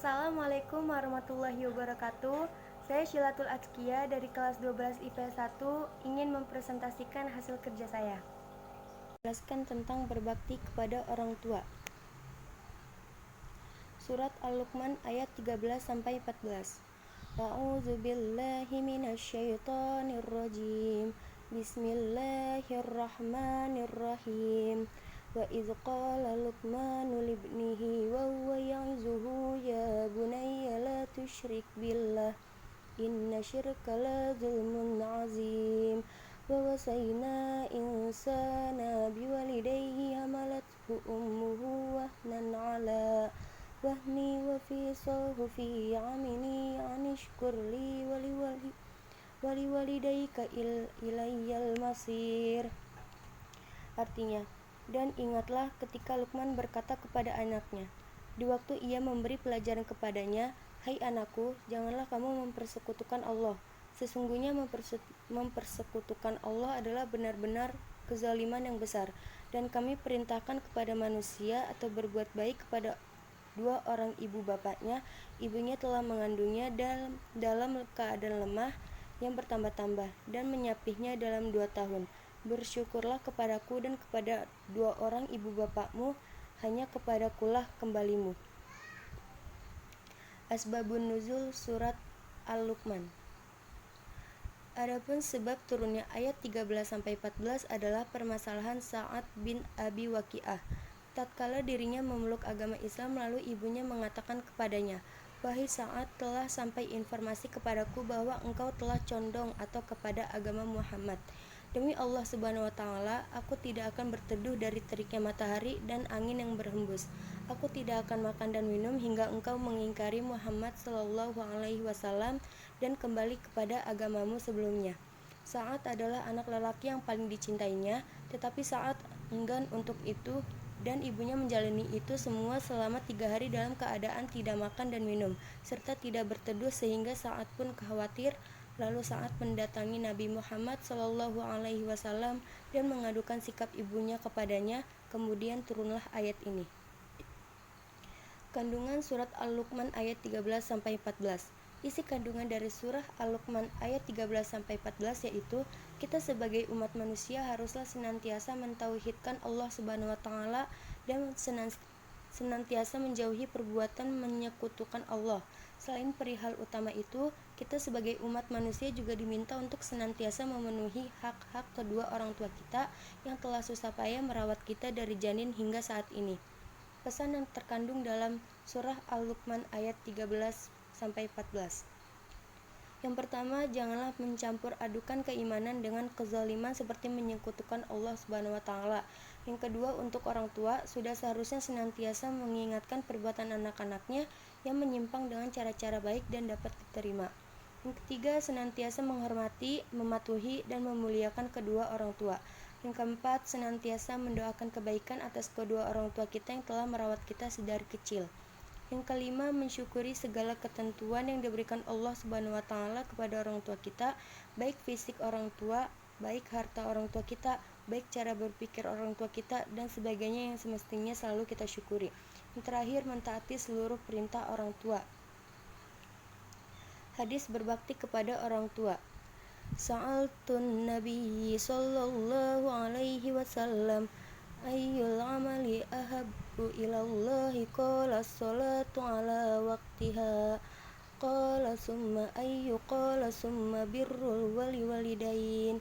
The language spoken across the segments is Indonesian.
Assalamualaikum warahmatullahi wabarakatuh. Saya Syilatul Atskia dari kelas 12 IPS 1 ingin mempresentasikan hasil kerja saya. Jelaskan tentang berbakti kepada orang tua. Surat Al-Luqman ayat 13-14. A'udzubillahi minasyaitonirrajim. Bismillahirrahmanirrahim. Wa idz qala Luqmanu libnihi wa huwa ya'izuhu ya bunayya la tusyrik billah inna syirka la zulmun 'azim. Wa wasayna insana biwalidayhi hamalathu ummuhu wahnan 'ala wahni wa fisahu fi 'amini anishkur li waliwalidayka ilayyal masir. Artinya, dan ingatlah ketika Luqman berkata kepada anaknya, di waktu ia memberi pelajaran kepadanya, hai anakku, janganlah kamu mempersekutukan Allah. Sesungguhnya mempersekutukan Allah adalah benar-benar kezaliman yang besar. Dan kami perintahkan kepada manusia atau berbuat baik kepada dua orang ibu bapaknya. Ibunya telah mengandungnya dalam keadaan lemah yang bertambah-tambah dan menyapihnya dalam 2 tahun. Bersyukurlah kepadaku dan kepada dua orang ibu bapakmu, hanya kepadakulah kembalimu. Asbabun Nuzul Surat Al-Luqman. Adapun sebab turunnya ayat 13-14 adalah permasalahan Sa'ad bin Abi Waqi'ah. Tatkala dirinya memeluk agama Islam, lalu ibunya mengatakan kepadanya, wahai Sa'ad, telah sampai informasi kepadaku bahwa engkau telah condong atau kepada agama Muhammad. Demi Allah Subhanahu wa Ta'ala, aku tidak akan berteduh dari teriknya matahari dan angin yang berhembus. Aku tidak akan makan dan minum hingga engkau mengingkari Muhammad sallallahu alaihi wasallam dan kembali kepada agamamu sebelumnya. Sa'ad adalah anak lelaki yang paling dicintainya, tetapi Sa'ad enggan untuk itu dan ibunya menjalani itu semua selama 3 hari dalam keadaan tidak makan dan minum, serta tidak berteduh sehingga Sa'ad pun khawatir. Lalu Sa'ad mendatangi Nabi Muhammad sallallahu alaihi wasallam dan mengadukan sikap ibunya kepadanya. Kemudian turunlah ayat ini. Kandungan surat Al-Luqman ayat 13-14. Isi kandungan dari surah Al-Luqman ayat 13-14 yaitu kita sebagai umat manusia haruslah senantiasa mentauhidkan Allah Subhanahu wa Ta'ala dan senantiasa menjauhi perbuatan menyekutukan Allah. Selain perihal utama itu, kita sebagai umat manusia juga diminta untuk senantiasa memenuhi hak-hak kedua orang tua kita yang telah susah payah merawat kita dari janin hingga saat ini. Pesan yang terkandung dalam surah Al-Luqman ayat 13-14. Yang pertama, janganlah mencampur adukan keimanan dengan kezaliman seperti menyekutukan Allah Subhanahu wa Ta'ala. Yang kedua, untuk orang tua, sudah seharusnya senantiasa mengingatkan perbuatan anak-anaknya yang menyimpang dengan cara-cara baik dan dapat diterima. Yang ketiga, senantiasa menghormati, mematuhi, dan memuliakan kedua orang tua. Yang keempat, senantiasa mendoakan kebaikan atas kedua orang tua kita yang telah merawat kita sedari kecil. Yang kelima, mensyukuri segala ketentuan yang diberikan Allah Subhanahu wa Ta'ala kepada orang tua kita, baik fisik orang tua, baik harta orang tua kita, baik cara berpikir orang tua kita, dan sebagainya yang semestinya selalu kita syukuri. Yang terakhir, mentaati seluruh perintah orang tua. Hadis berbakti kepada orang tua. Sa'altun Nabi sallallahu alaihi wasallam ayyul amali ahabbu ilallahi qala as-salatu ala waqtiha qala summa ayyu qala summa birrul walidain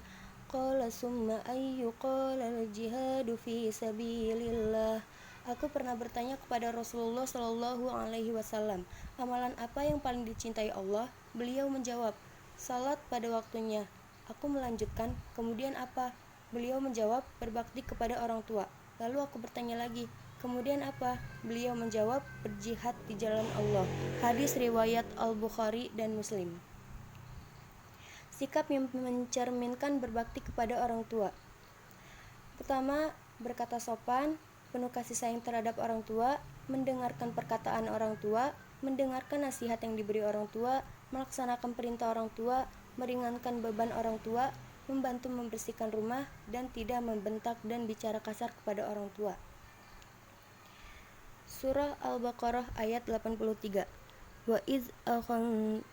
qala summa ayyu qala al-jihadu fi sabilillah. Aku pernah bertanya kepada Rasulullah sallallahu alaihi wasallam, amalan apa yang paling dicintai Allah? Beliau menjawab, salat pada waktunya. Aku melanjutkan, kemudian apa? Beliau menjawab, berbakti kepada orang tua. Lalu aku bertanya lagi, kemudian apa? Beliau menjawab, berjihad di jalan Allah. Hadis riwayat Al-Bukhari dan Muslim. Sikap yang mencerminkan berbakti kepada orang tua. Pertama, berkata sopan, penuh kasih sayang terhadap orang tua, mendengarkan perkataan orang tua, mendengarkan nasihat yang diberi orang tua, melaksanakan perintah orang tua, meringankan beban orang tua, membantu membersihkan rumah, dan tidak membentak dan bicara kasar kepada orang tua. Surah Al-Baqarah ayat 83. wa iz akhadna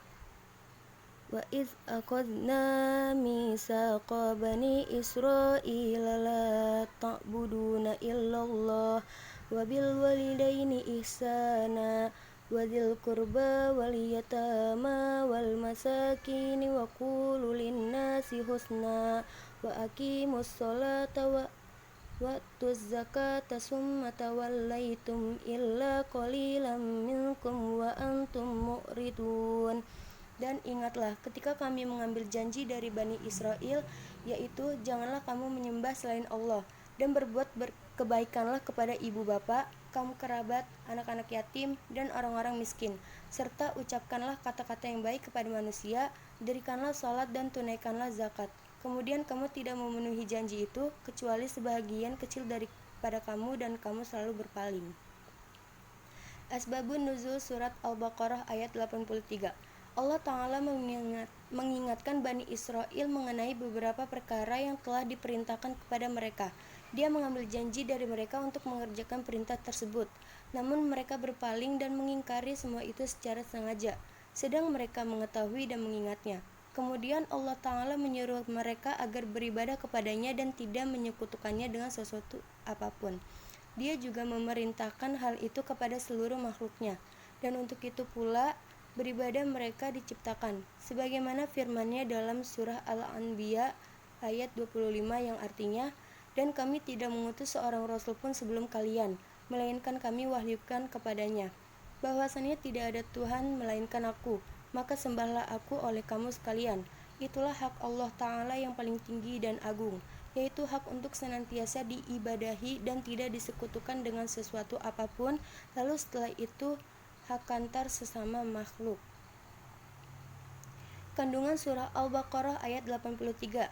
Wa iz akhadna mitsaqa bani Israila la ta'buduna illallah wa bil walidaini ihsana wa dzil qurba wal yatama wal masakin wa qulu lin-nasi husna wa aqimus sholata wa tuz zakata summa tawallaitum illa qalilan minkum wa antum mu'ridun. Dan ingatlah ketika kami mengambil janji dari Bani Israel, yaitu janganlah kamu menyembah selain Allah, dan berbuat kebaikanlah kepada ibu bapa, kaum kerabat, anak-anak yatim, dan orang-orang miskin, serta ucapkanlah kata-kata yang baik kepada manusia, dirikanlah salat dan tunaikanlah zakat. Kemudian kamu tidak memenuhi janji itu, kecuali sebahagian kecil daripada kamu, dan kamu selalu berpaling. Asbabun Nuzul Surat Al-Baqarah ayat 83. Allah Ta'ala mengingatkan Bani Israel mengenai beberapa perkara yang telah diperintahkan kepada mereka. Dia mengambil janji dari mereka untuk mengerjakan perintah tersebut, namun mereka berpaling dan mengingkari semua itu secara sengaja, sedang mereka mengetahui dan mengingatnya. Kemudian Allah Ta'ala menyuruh mereka agar beribadah kepadanya dan tidak menyekutukannya dengan sesuatu apapun. Dia juga memerintahkan hal itu kepada seluruh makhluknya, dan untuk itu pula beribadah mereka diciptakan, sebagaimana firman-Nya dalam surah Al-Anbiya ayat 25 yang artinya, dan kami tidak mengutus seorang rasul pun sebelum kalian, melainkan kami wahyukan kepadanya, bahwasannya tidak ada Tuhan melainkan aku, maka sembahlah aku oleh kamu sekalian. Itulah hak Allah Ta'ala yang paling tinggi dan agung, yaitu hak untuk senantiasa diibadahi dan tidak disekutukan dengan sesuatu apapun. Lalu setelah itu hak antar sesama makhluk. Kandungan surah Al-Baqarah ayat 83.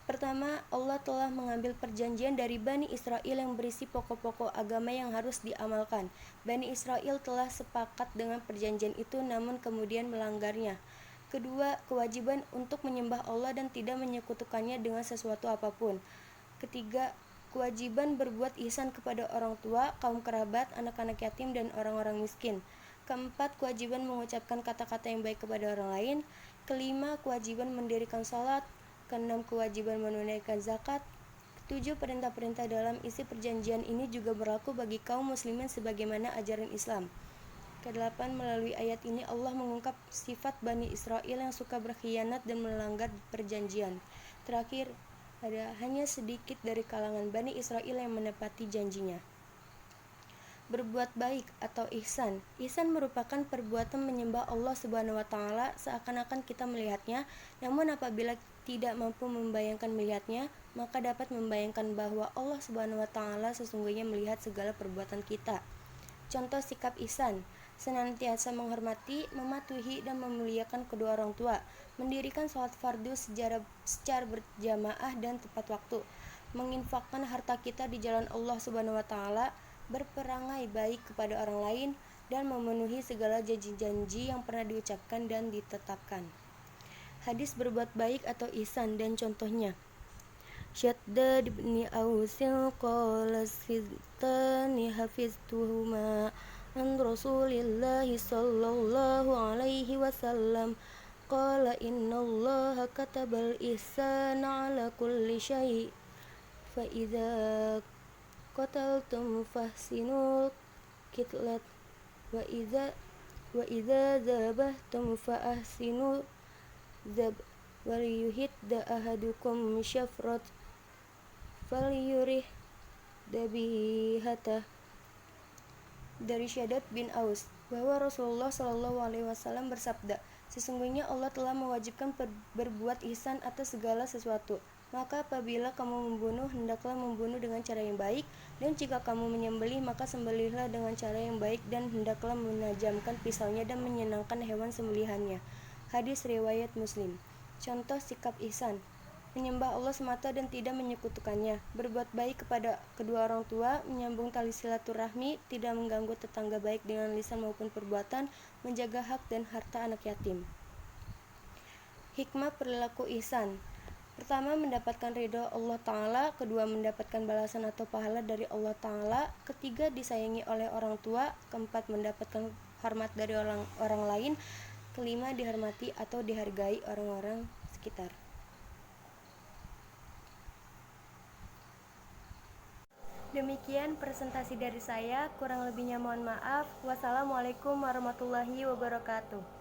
Pertama, Allah telah mengambil perjanjian dari Bani Israel yang berisi pokok-pokok agama yang harus diamalkan. Bani Israel telah sepakat dengan perjanjian itu namun kemudian melanggarnya. Kedua, kewajiban untuk menyembah Allah dan tidak menyekutukannya dengan sesuatu apapun. Ketiga, kewajiban berbuat ihsan kepada orang tua, kaum kerabat, anak-anak yatim, dan orang-orang miskin. Keempat, kewajiban mengucapkan kata-kata yang baik kepada orang lain. Kelima, kewajiban mendirikan salat. Keenam, kewajiban menunaikan zakat. Ketujuh, perintah-perintah dalam isi perjanjian ini juga berlaku bagi kaum muslimin sebagaimana ajaran Islam. Kedelapan, melalui ayat ini Allah mengungkap sifat Bani Israel yang suka berkhianat dan melanggar perjanjian. Terakhir, hanya sedikit dari kalangan Bani Israel yang menepati janjinya. Berbuat baik atau ihsan. Ihsan merupakan perbuatan menyembah Allah Subhanahu wa Ta'ala seakan-akan kita melihatnya, namun apabila tidak mampu membayangkan melihatnya, maka dapat membayangkan bahwa Allah Subhanahu wa Ta'ala sesungguhnya melihat segala perbuatan kita. Contoh sikap ihsan: senantiasa menghormati, mematuhi, dan memuliakan kedua orang tua, mendirikan sholat fardu secara berjamaah dan tepat waktu, menginfakkan harta kita di jalan Allah Subhanahu wa Ta'ala, berperangai baik kepada orang lain, dan memenuhi segala janji-janji yang pernah diucapkan dan ditetapkan. Hadis berbuat baik atau ihsan dan contohnya. Syaddad bin Ausil qala sitani hafiztuhuma an Rasulillahi sallallahu alaihi wasallam qala innallaha katabal ihsana ala kulli syai' fa idza qataltum fahsinul qitlat wa idza zabahtum fa ahsinul zab wal yuhidda ahadukum syafrat falyurih dabihatah. Dari Syaddad bin Aus bahwa Rasulullah Shallallahu Alaihi Wasallam bersabda, sesungguhnya Allah telah mewajibkan berbuat ihsan atas segala sesuatu. Maka apabila kamu membunuh, hendaklah membunuh dengan cara yang baik, dan jika kamu menyembelih, maka sembelihlah dengan cara yang baik, dan hendaklah menajamkan pisaunya dan menyenangkan hewan sembelihannya. Hadis riwayat Muslim. Contoh sikap ihsan: menyembah Allah semata dan tidak menyekutukannya, berbuat baik kepada kedua orang tua, menyambung tali silaturahmi, tidak mengganggu tetangga baik dengan lisan maupun perbuatan, menjaga hak dan harta anak yatim. Hikmah perilaku ihsan: pertama, mendapatkan ridho Allah Ta'ala. Kedua, mendapatkan balasan atau pahala dari Allah Ta'ala. Ketiga, disayangi oleh orang tua. Keempat, mendapatkan hormat dari orang lain. Kelima, dihormati atau dihargai orang-orang sekitar. Demikian presentasi dari saya, kurang lebihnya mohon maaf. Wassalamualaikum warahmatullahi wabarakatuh.